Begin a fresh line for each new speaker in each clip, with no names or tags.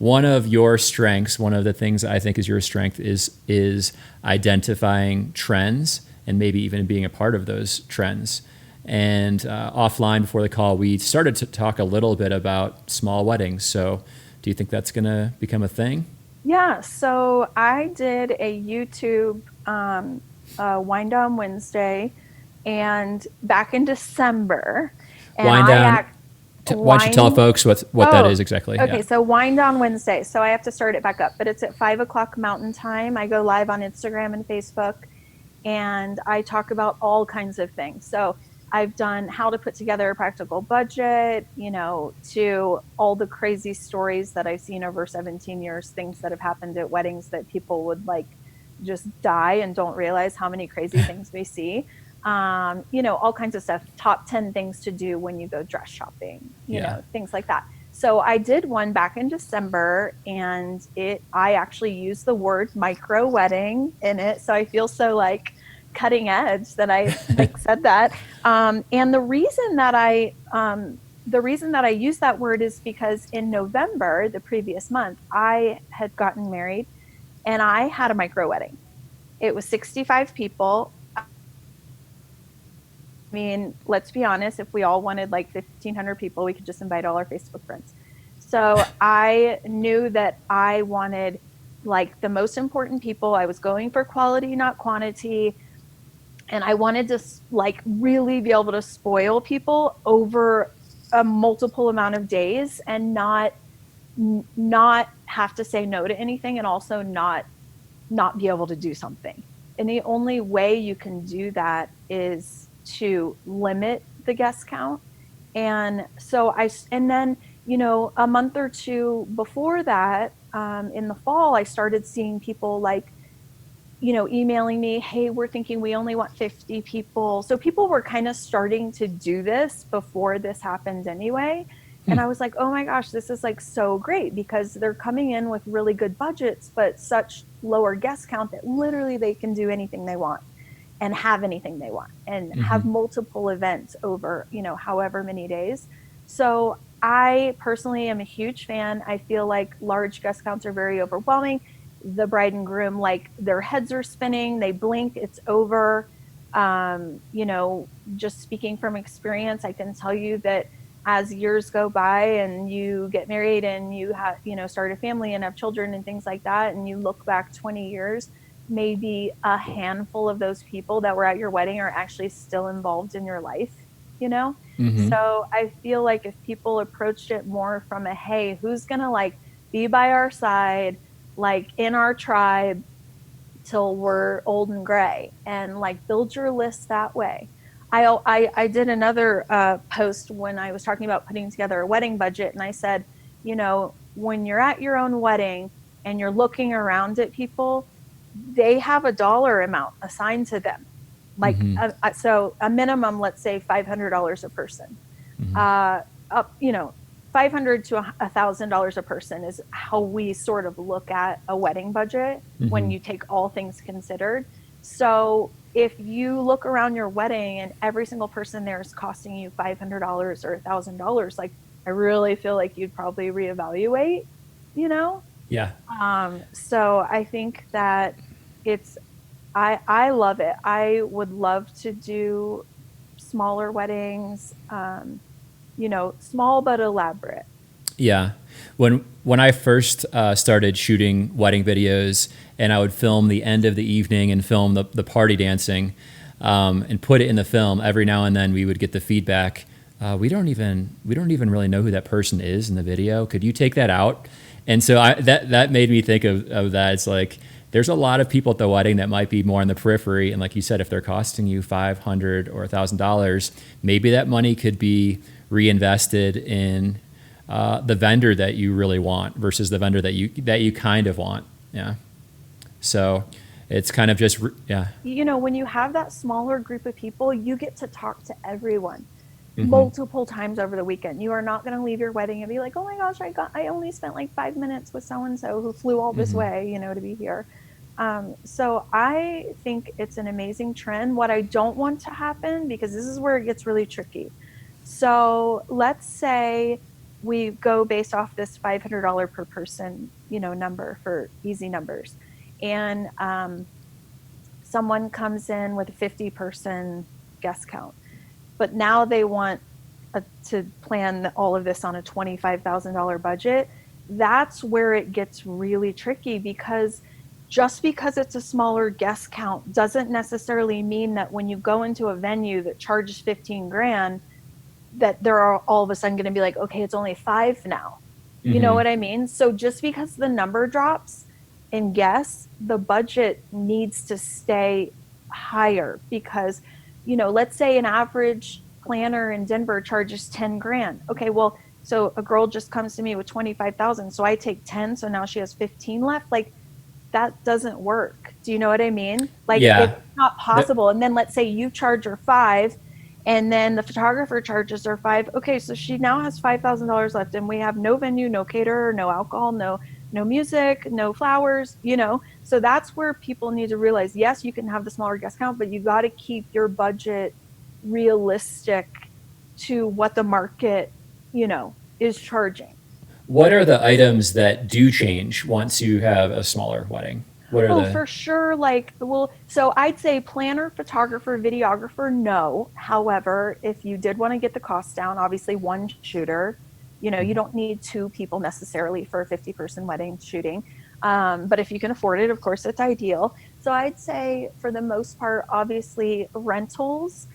one of your strengths, one of the things I think is your strength is identifying trends and maybe even being a part of those trends. And offline before the call, we started to talk a little bit about small weddings. So do you think that's going to become a thing?
Yeah, so I did a YouTube Wind Down Wednesday, and back in December, and
Wind
I
down.
act
Why don't you tell
wind.
folks what that
Oh,
is exactly?
okay.
Yeah.
So Wind Down Wednesday. So I have to start it back up, but it's at 5 o'clock Mountain Time. I go live on Instagram and Facebook, and I talk about all kinds of things. So I've done how to put together a practical budget, to all the crazy stories that I've seen over 17 years, things that have happened at weddings that people would like just die and don't realize how many crazy things we see. All kinds of stuff, top 10 things to do when you go dress shopping,
Yeah.
things like that. So I did one back in December, and I actually used the word micro wedding in it. So I feel so like cutting edge that I like said that. And the reason that I use that word is because in November, the previous month, I had gotten married and I had a micro wedding. It was 65 people. I mean, let's be honest, if we all wanted like 1,500 people, we could just invite all our Facebook friends. So I knew that I wanted like the most important people. I was going for quality, not quantity. And I wanted to like really be able to spoil people over a multiple amount of days and not have to say no to anything, and also not be able to do something. And the only way you can do that is to limit the guest count. And so and then, a month or two before that, in the fall, I started seeing people like, emailing me, hey, we're thinking we only want 50 people. So people were kind of starting to do this before this happened anyway. And I was like, oh my gosh, this is like so great, because they're coming in with really good budgets, but such lower guest count that literally they can do anything they want and have anything they want and have multiple events over, however many days. So I personally am a huge fan. I feel like large guest counts are very overwhelming. The bride and groom, like their heads are spinning, they blink, it's over. Just speaking from experience, I can tell you that as years go by and you get married and you have, start a family and have children and things like that, and you look back 20 years, maybe a handful of those people that were at your wedding are actually still involved in your life, you know? So I feel like if people approached it more from a, hey, who's going to like be by our side, like in our tribe till we're old and gray, and like build your list that way. I did another post when I was talking about putting together a wedding budget, and I said, when you're at your own wedding and you're looking around at people, they have a dollar amount assigned to them. Like, so a minimum, let's say $500 a person. Up, $500 to $1,000 a person is how we sort of look at a wedding budget when you take all things considered. So if you look around your wedding and every single person there is costing you $500 or $1,000, like I really feel like you'd probably reevaluate, you know?
Yeah.
So I think that I love it. I would love to do smaller weddings, small but elaborate.
Yeah. When I first started shooting wedding videos, and I would film the end of the evening and film the party dancing, and put it in the film, every now and then we would get the feedback, we don't even really know who that person is in the video. Could you take that out? And so that made me think of that. It's like there's a lot of people at the wedding that might be more in the periphery, and like you said, if they're costing you $500 or $1,000, maybe that money could be reinvested in the vendor that you really want versus the vendor that you kind of want. Yeah. So it's kind of just, yeah.
When you have that smaller group of people, you get to talk to everyone multiple times over the weekend. You are not going to leave your wedding and be like, oh my gosh, I only spent like 5 minutes with so-and-so who flew all this way, to be here. So I think it's an amazing trend. What I don't want to happen, because this is where it gets really tricky. So let's say we go based off this $500 per person, number for easy numbers. And someone comes in with a 50-person guest count, but now they want to plan all of this on a $25,000 budget. That's where it gets really tricky, because just because it's a smaller guest count doesn't necessarily mean that when you go into a venue that charges 15 grand, that they're all of a sudden going to be like, okay, it's only 5 now. You know what I mean? So just because the number drops in guests, the budget needs to stay higher, because, let's say an average planner in Denver charges 10 grand. Okay, well, so a girl just comes to me with 25,000. So I take 10. So now she has 15 left. Like, that doesn't work. Do you know what I mean? Like, it's not possible. And then let's say you charge her 5, and then the photographer charges her 5. Okay, so she now has $5,000 left, and we have no venue, no caterer, no alcohol, no music, no flowers, So that's where people need to realize, yes, you can have the smaller guest count, but you got to keep your budget realistic to what the market, is charging.
What are the items that do change once you have a smaller wedding? What are
for sure. So I'd say planner, photographer, videographer, no. However, if you did want to get the cost down, obviously one shooter, you don't need 2 people necessarily for a 50-person wedding shooting. But if you can afford it, of course, it's ideal. So I'd say for the most part, obviously rentals,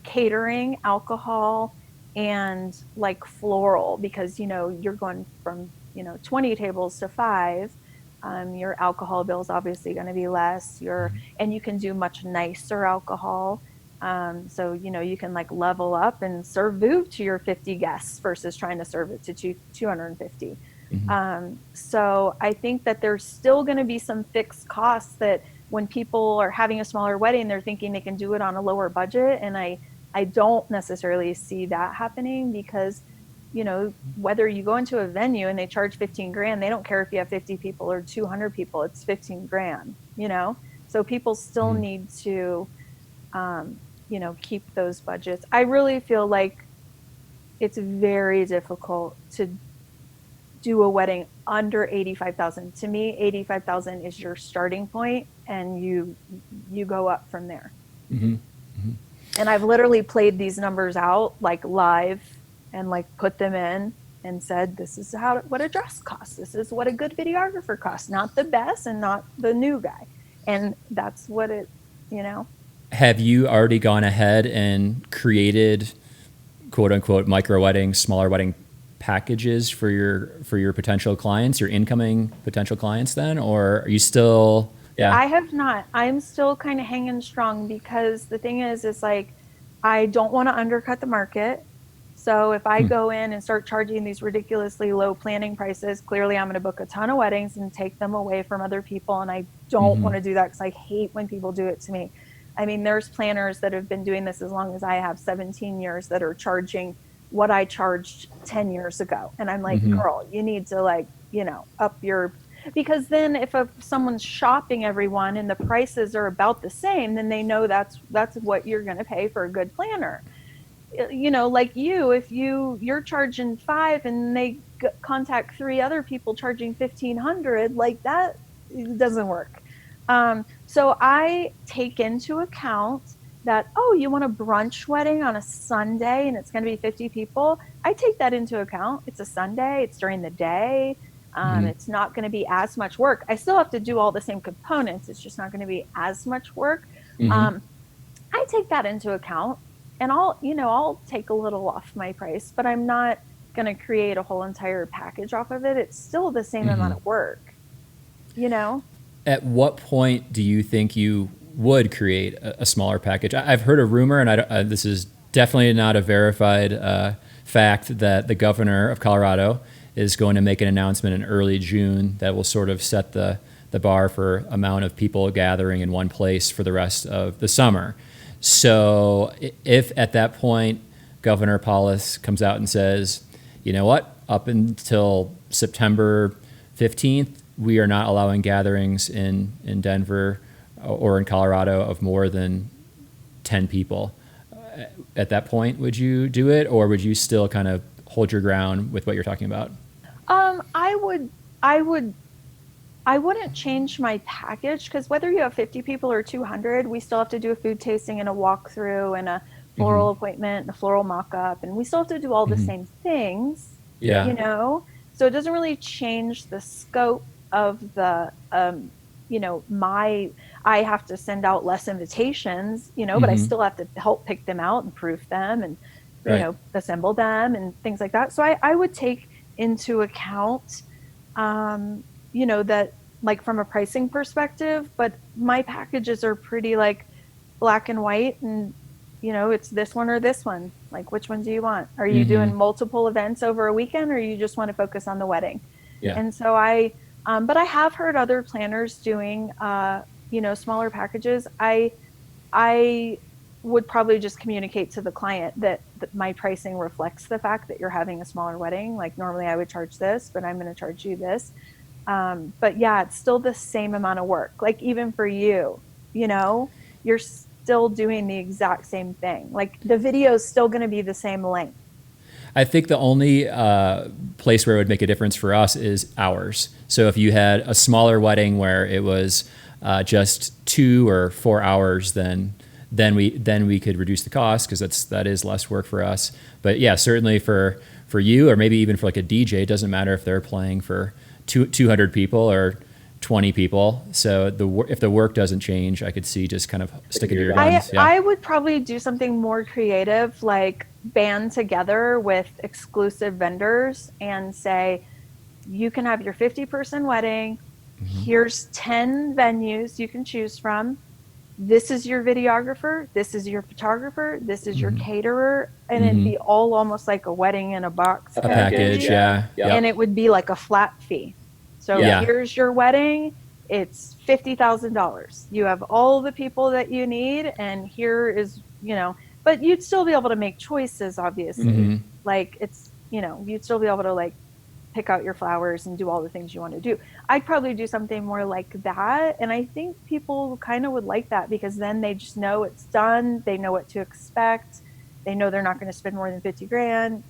catering, alcohol, and like floral, because, you're going from, 20 tables to 5. Your alcohol bill is obviously going to be less. And you can do much nicer alcohol. So, you can like level up and serve Vouv to your 50 guests versus trying to serve it to 250. So I think that there's still going to be some fixed costs that when people are having a smaller wedding, they're thinking they can do it on a lower budget. And I don't necessarily see that happening, because, whether you go into a venue and they charge 15 grand, they don't care if you have 50 people or 200 people, it's 15 grand, So people still need to, keep those budgets. I really feel like it's very difficult to do a wedding under 85,000. To me, 85,000 is your starting point, and you go up from there. And I've literally played these numbers out like live and like put them in and said, this is what a dress costs. This is what a good videographer costs, not the best and not the new guy. And that's what it,
Have you already gone ahead and created quote unquote micro wedding, smaller wedding packages for your potential clients, your incoming potential clients then? Or are you still... Yeah.
I have not. I'm still kind of hanging strong, because the thing is like, I don't want to undercut the market. So if I go in and start charging these ridiculously low planning prices, clearly I'm going to book a ton of weddings and take them away from other people. And I don't want to do that, because I hate when people do it to me. I mean, there's planners that have been doing this as long as I have, 17 years, that are charging what I charged 10 years ago. And I'm like, girl, you need to up your... Because then if someone's shopping everyone and the prices are about the same, then they know that's what you're going to pay for a good planner. Like if you're charging 5 and they contact 3 other people charging 1,500, like that doesn't work. So I take into account that, you want a brunch wedding on a Sunday and it's going to be 50 people. I take that into account. It's a Sunday. It's during the day. It's not going to be as much work. I still have to do all the same components. It's just not going to be as much work. I take that into account, and I'll take a little off my price, but I'm not going to create a whole entire package off of it. It's still the same amount of work,
At what point do you think you would create a smaller package? I've heard a rumor, and this is definitely not a verified fact, that the governor of Colorado is going to make an announcement in early June that will sort of set the bar for amount of people gathering in one place for the rest of the summer. So if at that point Governor Paulus comes out and says, you know what, up until September 15th, we are not allowing gatherings in Denver or in Colorado of more than 10 people. At that point, would you do it, or would you still kind of hold your ground with what you're talking about?
I would, I would, I wouldn't change my package because whether you have 50 people or 200, we still have to do a food tasting and a walkthrough and a
Mm-hmm.
floral appointment and a floral mock-up, and we still have to do all the
Mm-hmm.
same things,
Yeah.
you know? So it doesn't really change the scope of the, I have to send out less invitations, but I
Mm-hmm.
still have to help pick them out and proof them and,
Right.
assemble them and things like that. So I would take into account, that like from a pricing perspective, but my packages are pretty like black and white and it's this one or this one. Like which one do you want? Are you
Mm-hmm.
doing multiple events over a weekend or you just want to focus on the wedding?
Yeah.
And so but I have heard other planners doing smaller packages. I would probably just communicate to the client that my pricing reflects the fact that you're having a smaller wedding. Like normally I would charge this, but I'm going to charge you this. But yeah, it's still the same amount of work. Like even for you, you're still doing the exact same thing. Like the video is still going to be the same length.
I think the only place where it would make a difference for us is hours. So if you had a smaller wedding where it was just 2 or 4 hours, then we could reduce the cost because that is less work for us. But yeah, certainly for you or maybe even for like a DJ, it doesn't matter if they're playing for 200 people or 20 people. So if the work doesn't change, I could see just kind of sticking to your guns. Yeah.
I would probably do something more creative, like band together with exclusive vendors and say, you can have your 50-person wedding.
Mm-hmm.
Here's 10 venues you can choose from. This is your videographer. This is your photographer. This is your
Mm-hmm.
caterer. And
Mm-hmm.
it'd be all almost like a wedding in a box.
A package. Yeah.
And it would be like a flat fee. So here's your wedding. It's $50,000. You have all the people that you need. And here is, but you'd still be able to make choices, obviously.
Mm-hmm.
Like it's, you'd still be able to like pick out your flowers and do all the things you want to do. I'd probably do something more like that. And I think people kind of would like that because then they just know it's done. They know what to expect. They know they're not going to spend more than 50 grand,